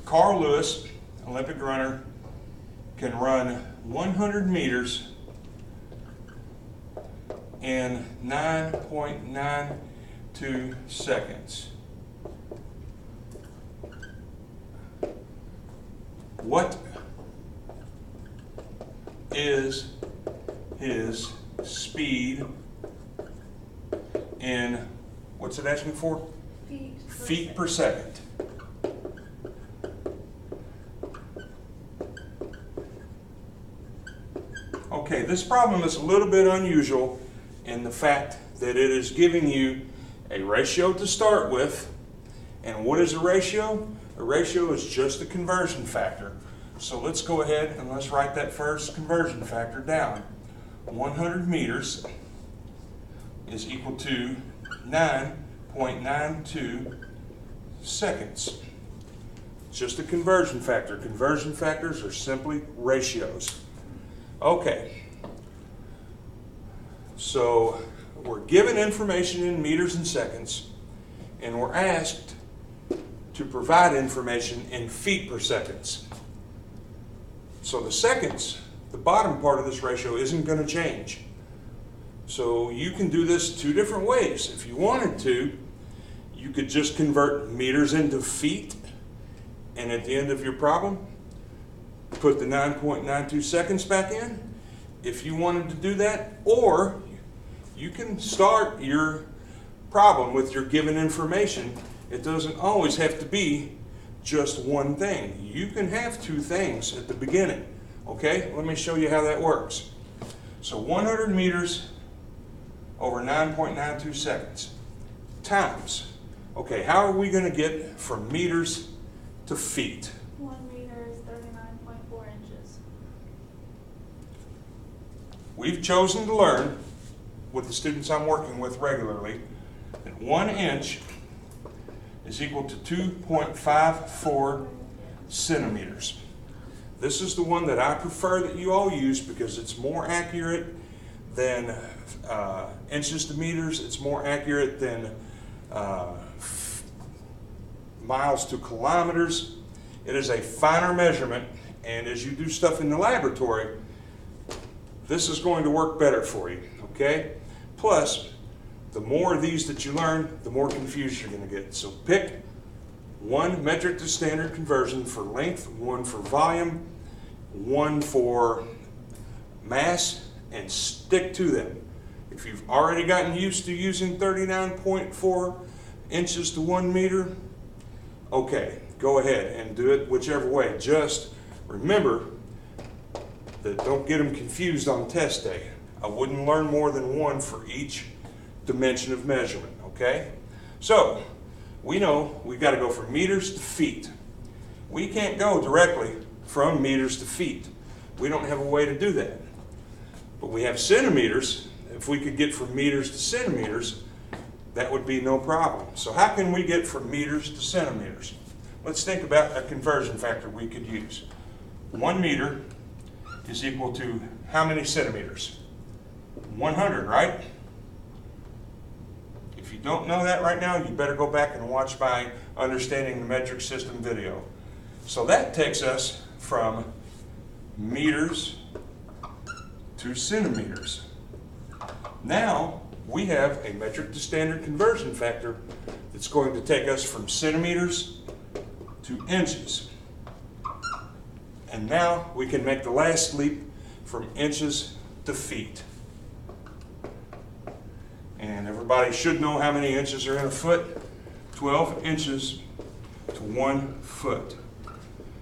Carl Lewis, Olympic runner, can run 100 meters in 9.92 seconds. What is his speed in, what's it asking for? Feet per second. Okay, this problem is a little bit unusual in the fact that it is giving you a ratio to start with. And what is a ratio? A ratio is just a conversion factor. So let's go ahead and let's write that first conversion factor down. 100 meters is equal to 9.92 seconds. Just a conversion factor. Conversion factors are simply ratios. Okay, so we're given information in meters and seconds, and we're asked to provide information in feet per seconds. So the seconds, the bottom part of this ratio, isn't going to change. So you can do this two different ways. If you wanted to, you could just convert meters into feet, and at the end of your problem, put the 9.92 seconds back in if you wanted to do that, or you can start your problem with your given information. It doesn't always have to be just one thing. You can have two things at the beginning. Okay, let me show you how that works. So 100 meters over 9.92 seconds times. Okay, how are we going to get from meters to feet? 1 meter is 39.4 inches. We've chosen to learn with the students I'm working with regularly that 1 inch is equal to 2.54 centimeters. This is the one that I prefer that you all use because it's more accurate than inches to meters. It's more accurate than miles to kilometers. It is a finer measurement, and as you do stuff in the laboratory, this is going to work better for you, okay? Plus, the more of these that you learn, the more confused you're going to get. So pick one metric to standard conversion for length, one for volume, one for mass, and stick to them. If you've already gotten used to using 39.4 inches to 1 meter, okay, go ahead and do it whichever way. Just remember that don't get them confused on test day. I wouldn't learn more than one for each dimension of measurement, okay? So, we know we've got to go from meters to feet. We can't go directly from meters to feet. We don't have a way to do that. But we have centimeters. If we could get from meters to centimeters, that would be no problem. So how can we get from meters to centimeters? Let's think about a conversion factor we could use. 1 meter is equal to how many centimeters? 100, right? If you don't know that right now, you better go back and watch my Understanding the Metric System video. So that takes us from meters to centimeters. Now we have a metric to standard conversion factor that's going to take us from centimeters to inches. And now we can make the last leap from inches to feet. And everybody should know how many inches are in a foot. 12 inches to 1 foot.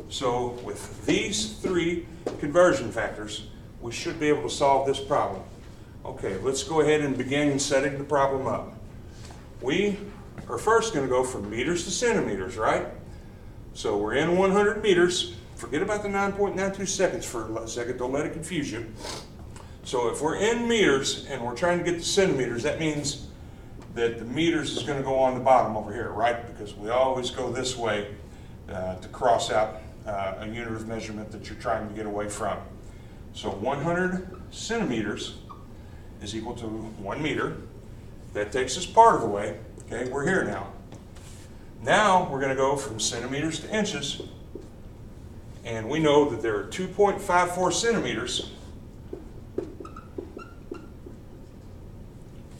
So with these 3 conversion factors, we should be able to solve this problem. Okay, let's go ahead and begin setting the problem up. We are first going to go from meters to centimeters, right? So we're in 100 meters. Forget about the 9.92 seconds for a second. Don't let it confuse you. So if we're in meters and we're trying to get to centimeters, that means that the meters is going to go on the bottom over here, right? Because we always go this way to cross out a unit of measurement that you're trying to get away from. So 100 centimeters is equal to 1 meter. That takes us part of the way. Okay, we're here now. Now we're going to go from centimeters to inches. And we know that there are 2.54 centimeters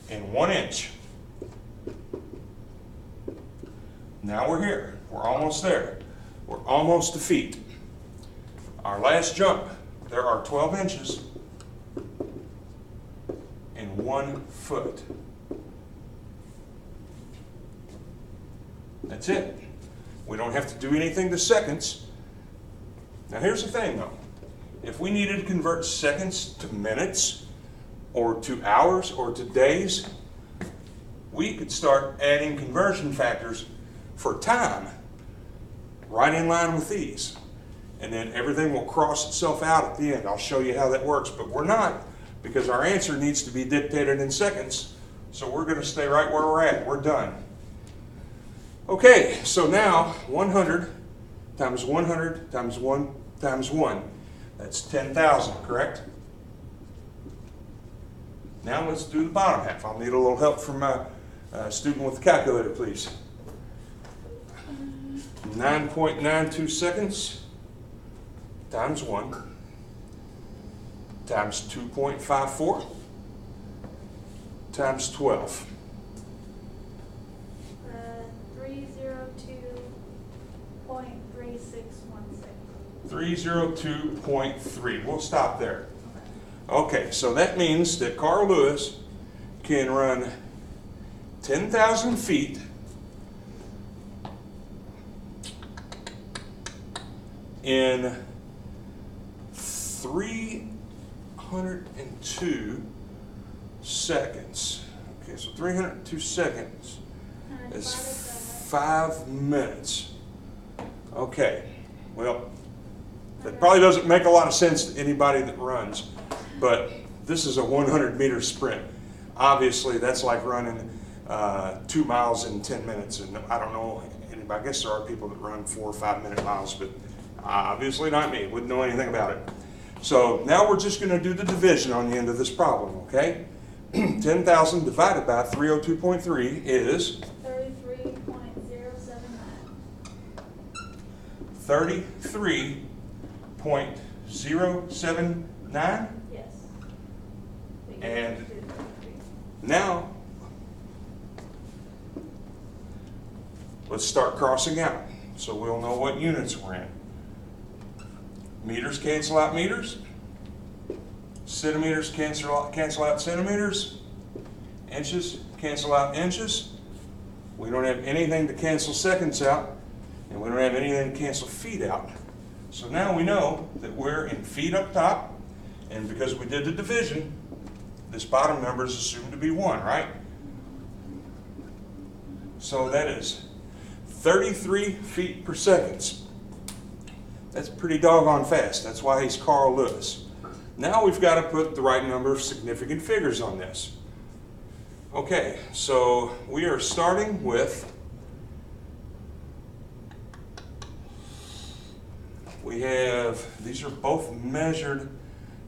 in 1 inch. Now we're here. We're almost there. We're almost to feet. Our last jump, there are 12 inches in 1 foot. That's it. We don't have to do anything to seconds. Now here's the thing though. If we needed to convert seconds to minutes, or to hours, or to days, we could start adding conversion factors for time right in line with these. And then everything will cross itself out at the end. I'll show you how that works, but we're not, because our answer needs to be dictated in seconds. So we're going to stay right where we're at. We're done. Okay, so now 100 times 100 times 1 times 1. That's 10,000, correct? Now let's do the bottom half. I'll need a little help from my student with the calculator, please. 9.92 seconds times 1 times 2.54 times 12. 302.3616. 302.3. We'll stop there. Okay, so that means that Carl Lewis can run 10,000 feet in 302 seconds. Okay, so 302 seconds is 5 minutes. Okay, well, that probably doesn't make a lot of sense to anybody that runs, but this is a 100-meter sprint. Obviously, that's like running 2 miles in 10 minutes, and I don't know, I guess there are people that run 4 or 5 minute miles, but obviously not me, wouldn't know anything about it. So now we're just going to do the division on the end of this problem, okay? 10,000 divided by 302.3 is 33.079. 33.079. Yes. And now let's start crossing out so we'll know what units we're in. Meters cancel out meters. Centimeters cancel out centimeters. Inches cancel out inches. We don't have anything to cancel seconds out, and we don't have anything to cancel feet out. So now we know that we're in feet up top, and because we did the division, this bottom number is assumed to be 1, right? So that is 33 feet per second. That's pretty doggone fast. That's why he's Carl Lewis. Now we've got to put the right number of significant figures on this. Okay, so we are starting with, we have, these are both measured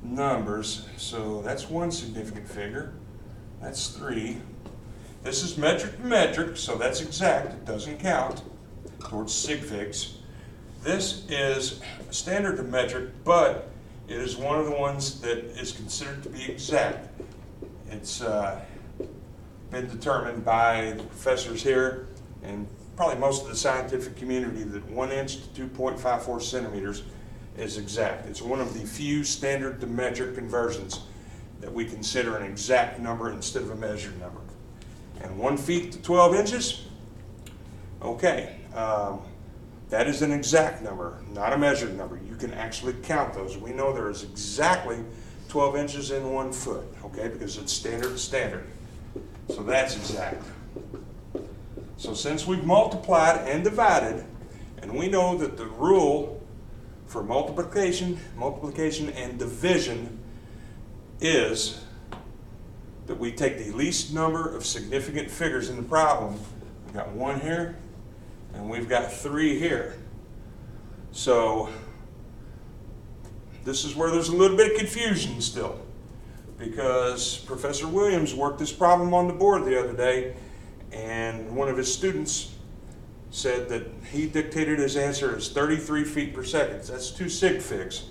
numbers, so that's 1 significant figure. That's 3. This is metric to metric, so that's exact. It doesn't count towards sig figs. This is standard to metric, but it is one of the ones that is considered to be exact. It's been determined by the professors here and probably most of the scientific community that 1 inch to 2.54 centimeters is exact. It's one of the few standard to metric conversions that we consider an exact number instead of a measured number. And 1 feet to 12 inches, okay, that is an exact number, not a measured number. You can actually count those. We know there is exactly 12 inches in 1 foot, okay, because it's standard to standard. So that's exact. So since we've multiplied and divided, and we know that the rule for multiplication and division is that we take the least number of significant figures in the problem. We've got 1 here, and we've got 3 here. So this is where there's a little bit of confusion still, because Professor Williams worked this problem on the board the other day, and one of his students said that he dictated his answer as 33 feet per second. That's 2 sig figs.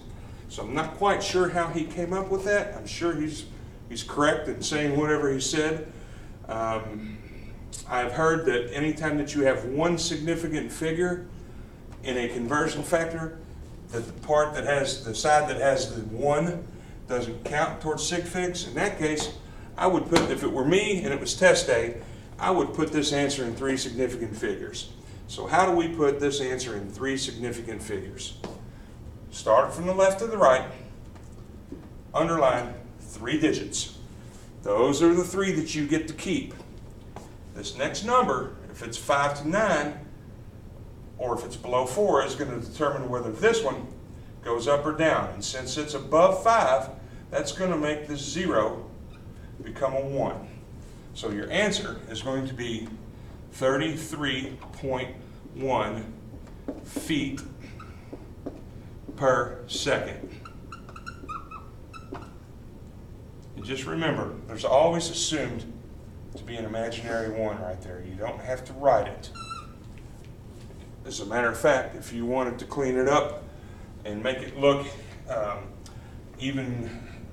So I'm not quite sure how he came up with that. I'm sure he's correct in saying whatever he said. I've heard that anytime that you have one significant figure in a conversion factor, that the part that has, the side that has the 1 doesn't count towards sig figs. In that case, I would put, if it were me and it was test day, I would put this answer in 3 significant figures. So how do we put this answer in 3 significant figures? Start from the left to the right, underline 3 digits. Those are the 3 that you get to keep. This next number, if it's 5 to 9, or if it's below 4, is going to determine whether this one goes up or down. And since it's above 5, that's going to make this 0 become a 1. So your answer is going to be 33.1 feet per second. And just remember, there's always assumed to be an imaginary 1 right there. You don't have to write it. As a matter of fact, if you wanted to clean it up and make it look even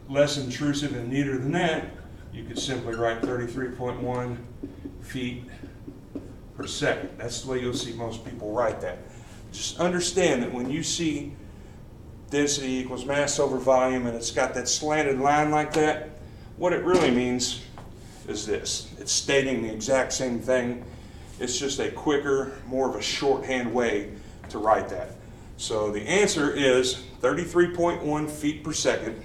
less intrusive and neater than that, you could simply write 33.1 feet per second. That's the way you'll see most people write that. Just understand that when you see density equals mass over volume and it's got that slanted line like that, what it really means is this. It's stating the exact same thing. It's just a quicker, more of a shorthand way to write that. So the answer is 33.1 feet per second.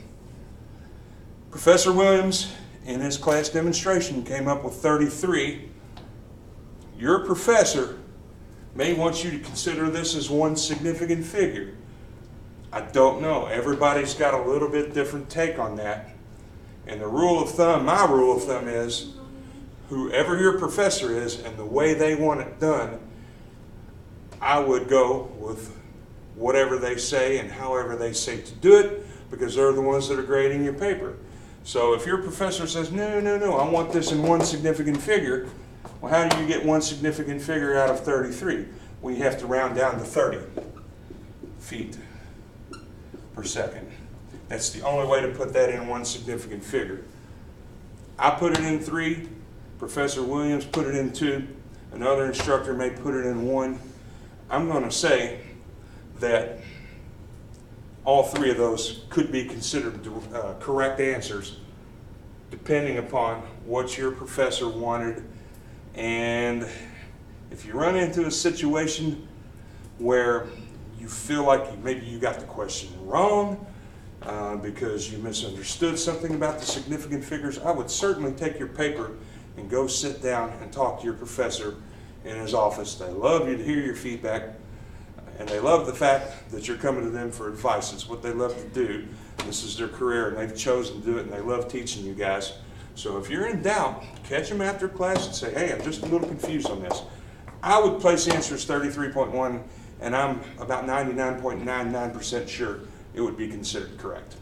Professor Williams, in his class demonstration, came up with 33. Your professor may want you to consider this as one significant figure. I don't know. Everybody's got a little bit different take on that. And the rule of thumb, my rule of thumb is, whoever your professor is and the way they want it done, I would go with whatever they say and however they say to do it, because they're the ones that are grading your paper. So if your professor says, no, I want this in one significant figure, well, how do you get one significant figure out of 33? Well, you have to round down to 30 feet per second. That's the only way to put that in one significant figure. I put it in 3. Professor Williams put it in 2. Another instructor may put it in 1. I'm going to say that all 3 of those could be considered correct answers depending upon what your professor wanted. And if you run into a situation where you feel like maybe you got the question wrong because you misunderstood something about the significant figures, I would certainly take your paper and go sit down and talk to your professor in his office. They love you to hear your feedback, and they love the fact that you're coming to them for advice. It's what they love to do. This is their career, and they've chosen to do it, and they love teaching you guys. So if you're in doubt, catch them after class and say, hey, I'm just a little confused on this. I would place the answer as 33.1, and I'm about 99.99% sure it would be considered correct.